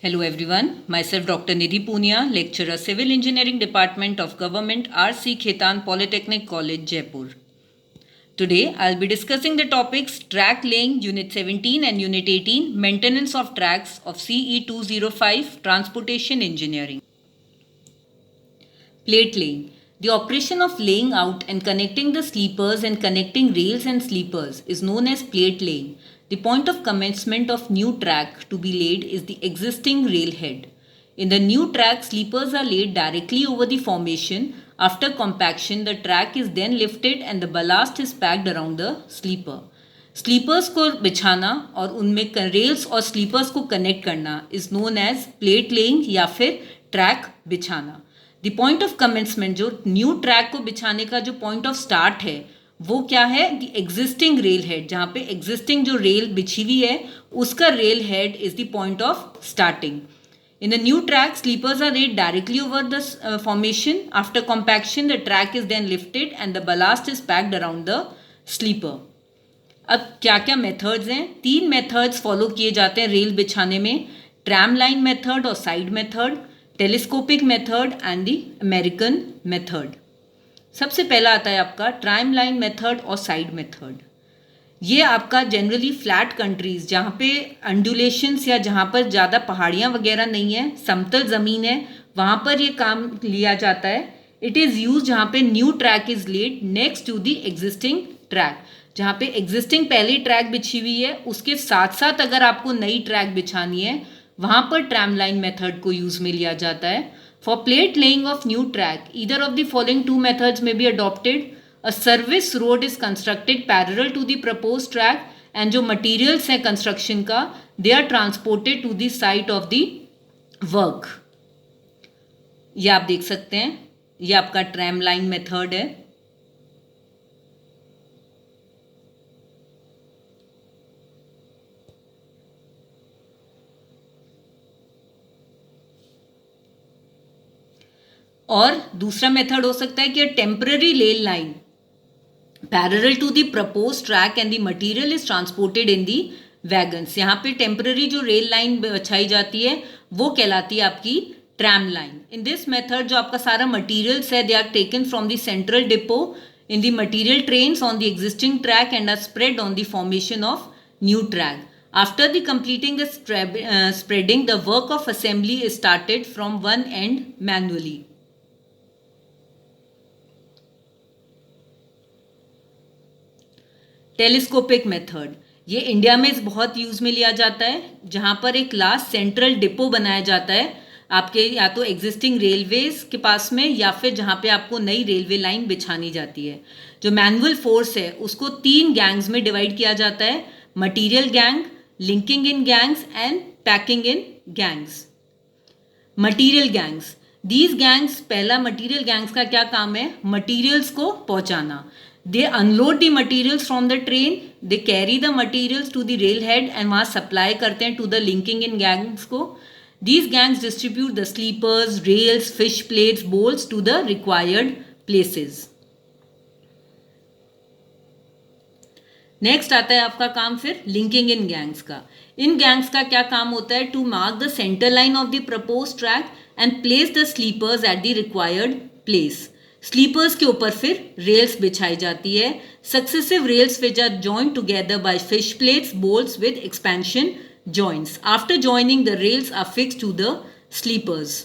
Hello everyone, myself Dr. Nidhi Punia, lecturer Civil Engineering Department of Government RC Khetan Polytechnic College, Jaipur. Today I'll be discussing the topics track laying Unit 17 and Unit 18 maintenance of tracks of CE 205 Transportation Engineering. Plate laying. The operation of laying out and connecting the sleepers and connecting rails and sleepers is known as plate laying. The point of commencement of new track to be laid is the existing railhead. In the new track, sleepers are laid directly over the formation. After compaction, the track is then lifted and the ballast is packed around the sleeper. Sleepers को बिछाना और उनमें rails और slippers को connect करना is known as plate laying या फिर track बिछाना. द पॉइंट ऑफ कमेंसमेंट, जो न्यू ट्रैक को बिछाने का जो पॉइंट ऑफ स्टार्ट है वो क्या है? The existing rail head. जहाँ पे एग्जिस्टिंग जो रेल बिछी हुई है उसका rail head is the point of starting. In the new track, sleepers are laid directly over the formation. After compaction, the track is then lifted and the ballast is packed around the sleeper. अब क्या क्या methods हैं? 3 methods follow किए जाते हैं rail बिछाने में: tram line method और side method, telescopic method and the American method. सबसे पहला आता है आपका ट्रैम लाइन मेथड और साइड मेथड. ये आपका जनरली फ्लैट कंट्रीज़ जहाँ पे अंडुलेशंस या जहाँ पर ज़्यादा पहाड़ियाँ वगैरह नहीं है, समतल ज़मीन है, वहाँ पर ये काम लिया जाता है. इट इज़ यूज जहाँ पे new track is laid next to the existing track. जहाँ पे एग्जिस्टिंग पहली ट्रैक बिछी हुई है उसके साथ साथ अगर आपको नई ट्रैक बिछानी है वहाँ पर ट्रैम लाइन मेथड को यूज़ में लिया जाता है. For plate laying of new track, either of the following 2 methods में be adopted. A service road is constructed parallel to the proposed track and जो materials है construction का they are transported to the site of the work. ये आप देख सकते हैं, ये आपका ट्रैम लाइन मेथड है. और दूसरा मेथड हो सकता है कि temporary rail line parallel to the propose track and the material is transported in the wagons. यहाँ पे टेम्पररी जो रेल लाइन बिछाई जाती है वो कहलाती है आपकी tram line. In this method जो आपका सारा मटेरियल्स है they are taken from the central depot in the material trains on the existing track and are spread on the formation of new track. After the completing the spreading, the work of assembly is started from one end manually. Telescopic method, ये India में बहुत use में लिया जाता है जहाँ पर एक लास्ट सेंट्रल डिपो बनाया जाता है आपके या तो एग्जिस्टिंग रेलवेज के पास में या फिर जहाँ पे आपको नई रेलवे लाइन बिछानी जाती है. जो मैनुअल फोर्स है उसको 3 गैंग्स में डिवाइड किया जाता है: material gang, linking in gangs and packing in gangs. Material gangs, these gangs, पहला मटीरियल गैंग्स का क्या काम है? मटीरियल्स को पहुँचाना. They unload the materials from the train, they carry the materials to the railhead and वहाँ supply करते हैं to the linking in gangs को. These gangs distribute the sleepers, rails, fish plates, bolts to the required places. Next आता है आपका काम फिर linking इन gangs का. इन गैंग्स का क्या काम होता है? To mark the centre line of the propose track and place the sleepers at the required place. Sleepers के ऊपर फिर रेल्स बिछाई जाती है. Successive rails which are joined together by fish plates, bolts with expansion joints. After joining the rails are fixed to the sleepers.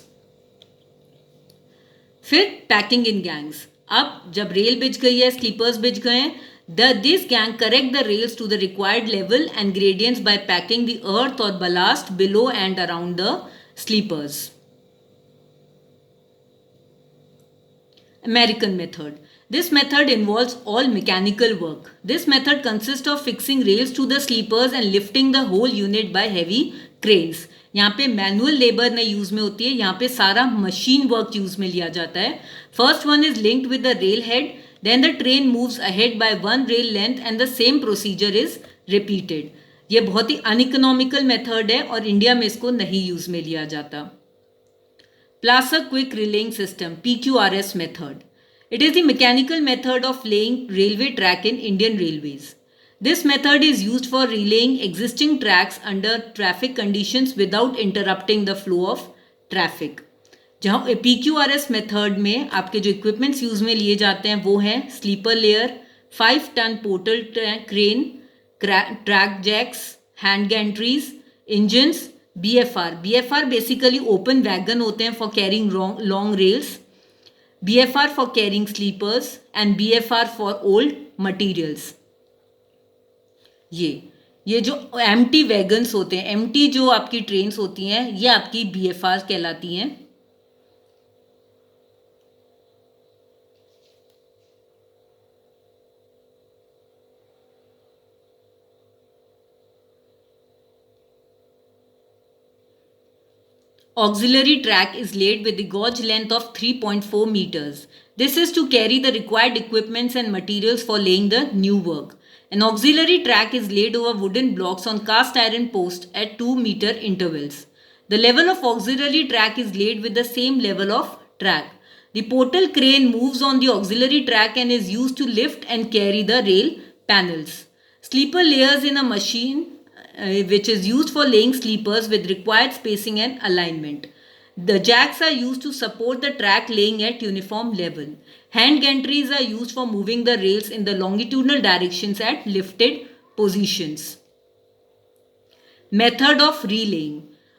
फिर packing in gangs. अब जब rail बिछ गई है, स्लीपर्स बिछ गए हैं, this gang correct the rails to the required level and gradients by packing the earth or ballast below and around the sleepers. American method. This method involves all mechanical work. This method consists of fixing rails to the sleepers and lifting the whole unit by heavy cranes. यहाँ पे manual labour नहीं use में होती है, यहाँ पे सारा machine work use में लिया जाता है. First one is linked with the rail head, then the train moves ahead by one rail length and the same procedure is repeated. ये बहुत ही अनइकोनॉमिकल मेथड है और इंडिया में इसको नहीं यूज में लिया जाता. Placer Quick Relaying System (PQRS) method. It is the mechanical method of laying railway track in Indian railways. This method is used for relaying existing tracks under traffic conditions without interrupting the flow of traffic. जहाँ PQRS method में आपके जो equipments use में लिए जाते हैं वो हैं sleeper layer, 5-ton portal crane, track jacks, hand gantries, engines, BFR basically open wagon होते हैं for carrying long rails, BFR for carrying sleepers and BFR for old materials. ये जो एम्प्टी वैगन्स होते हैं, एम्प्टी जो आपकी ट्रेन्स होती हैं, ये आपकी BFR कहलाती हैं. Auxiliary track is laid with the gauge length of 3.4 meters. This is to carry the required equipments and materials for laying the new work. An auxiliary track is laid over wooden blocks on cast iron posts at 2-meter intervals. The level of auxiliary track is laid with the same level of track. The portal crane moves on the auxiliary track and is used to lift and carry the rail panels. Sleeper layers in a machine which is used for laying sleepers with required spacing and alignment. The jacks are used to support the track laying at uniform level. Hand gantries are used for moving the rails in the longitudinal directions at lifted positions. Method of relaying.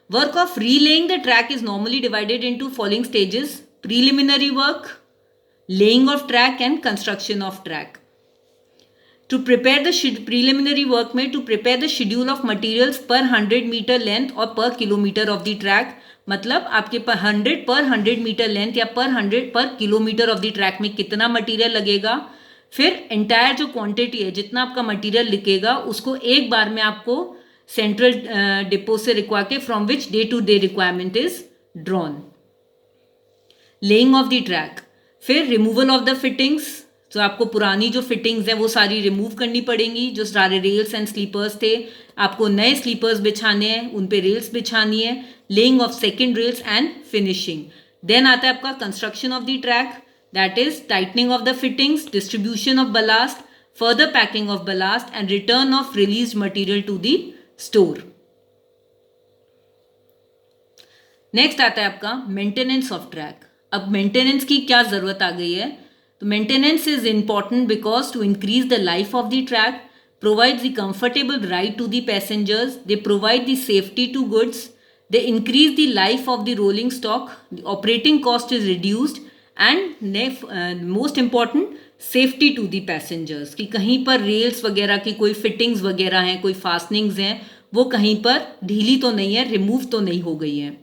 Work of relaying the track is normally divided into following stages: preliminary work, laying of track and construction of track. To prepare the preliminary work में to prepare the schedule of materials per 100 meter length और per kilometer of the track, मतलब आपके पर 100 metre length या पर kilometre of the track में कितना material लगेगा, फिर एंटायर जो क्वांटिटी है जितना आपका मटेरियल लिखेगा उसको एक बार में आपको सेंट्रल डिपो से रिक्वा के from which day to day requirement is drawn. Laying of the track, फिर रिमूवल ऑफ द फिटिंग्स. तो आपको पुरानी जो फिटिंग्स हैं वो सारी रिमूव करनी पड़ेंगी. जो सारे रेल्स एंड स्लीपर्स थे आपको नए स्लीपर्स बिछाने हैं, उन पे रेल्स बिछानी है. Laying of second rails and finishing. Then आता है आपका construction of the track, that is tightening of the fittings, distribution of ballast, further packing of ballast and return of release material to the store. Next आता है आपका maintenance of track. अब maintenance की क्या जरूरत आ गई है? तो maintenance is important because to increase the life of the track, provides the comfortable ride to the passengers, they provide the safety to goods, they increase the life of the rolling stock, the operating cost is reduced and most important safety to the passengers. कि कहीं पर rails वगैरह की कोई fittings वगैरह हैं, कोई fastenings हैं, वो कहीं पर ढीली तो नहीं है, रिमूव तो नहीं हो गई हैं.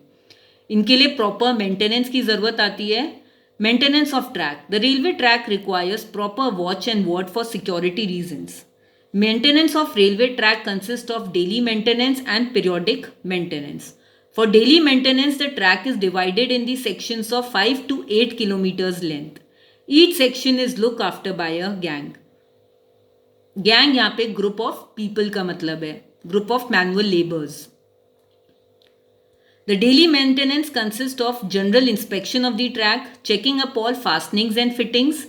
इनके लिए प्रॉपर मेंटेनेंस की ज़रूरत आती है. Maintenance of track. The railway track requires proper watch and ward for security reasons. Maintenance of railway track consists of daily maintenance and periodic maintenance. For daily maintenance, the track is divided in the sections of 5 to 8 kilometers length. Each section is looked after by a gang. Gang यहाँ पे group of people का मतलब है, group of manual laborers. The daily maintenance consists of general inspection of the track, checking up all fastenings and fittings,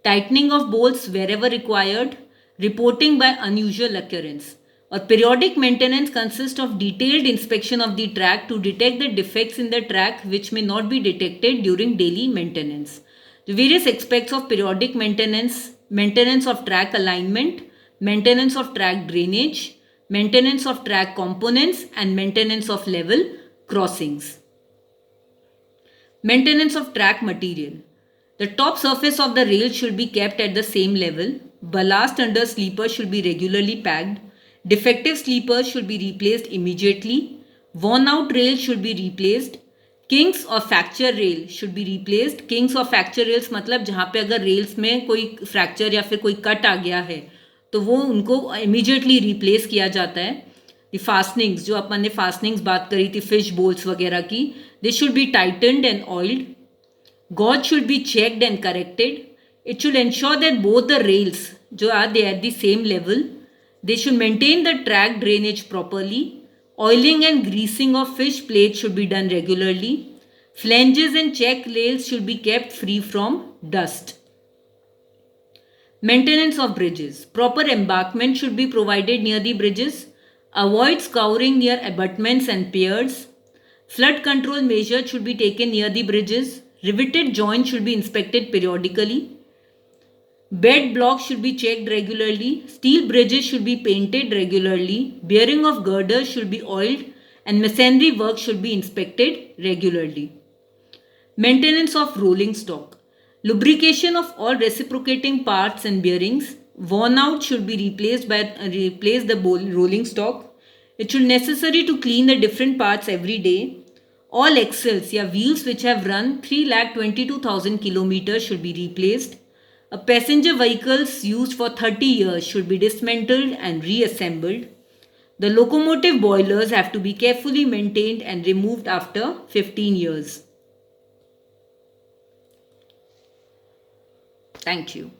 tightening of bolts wherever required, reporting by unusual occurrence. Or periodic maintenance consists of detailed inspection of the track to detect the defects in the track which may not be detected during daily maintenance. The various aspects of periodic maintenance: maintenance of track alignment, maintenance of track drainage, maintenance of track components and maintenance of level crossings. Maintenance of track material. The top surface of the rail should be kept at the same level. Ballast under sleepers should be regularly packed. Defective sleepers should be replaced immediately. Worn out rails should be replaced. Kinks or fracture rail should be replaced. Kinks or fracture rails मतलब जहाँ पे अगर rails में कोई fracture या फिर कोई cut आ गया है तो वो उनको इमीडिएटली रिप्लेस किया जाता है. द फास्टनिंग्स, जो अपन ने फास्टनिंग्स बात करी थी फिश बोल्स वगैरह की, they should be tightened and oiled. Gauge should be checked and corrected. It should ensure that both the rails जो are they at the same level. They should maintain the track drainage properly. Oiling and greasing of fish plates should be done regularly. Flanges and check rails should be kept free from dust. Maintenance of bridges. Proper embankment should be provided near the bridges. Avoid scouring near abutments and piers. Flood control measures should be taken near the bridges. Riveted joints should be inspected periodically. Bed blocks should be checked regularly. Steel bridges should be painted regularly. Bearing of girders should be oiled and masonry work should be inspected regularly. Maintenance of rolling stock. Lubrication of all reciprocating parts and bearings. Worn out should be replace the rolling stock. It should necessary to clean the different parts every day. All axles या wheels which have run 3,22,000 kilometers should be replaced. A passenger vehicles used for 30 years should be dismantled and reassembled. The locomotive boilers have to be carefully maintained and removed after 15 years. Thank you.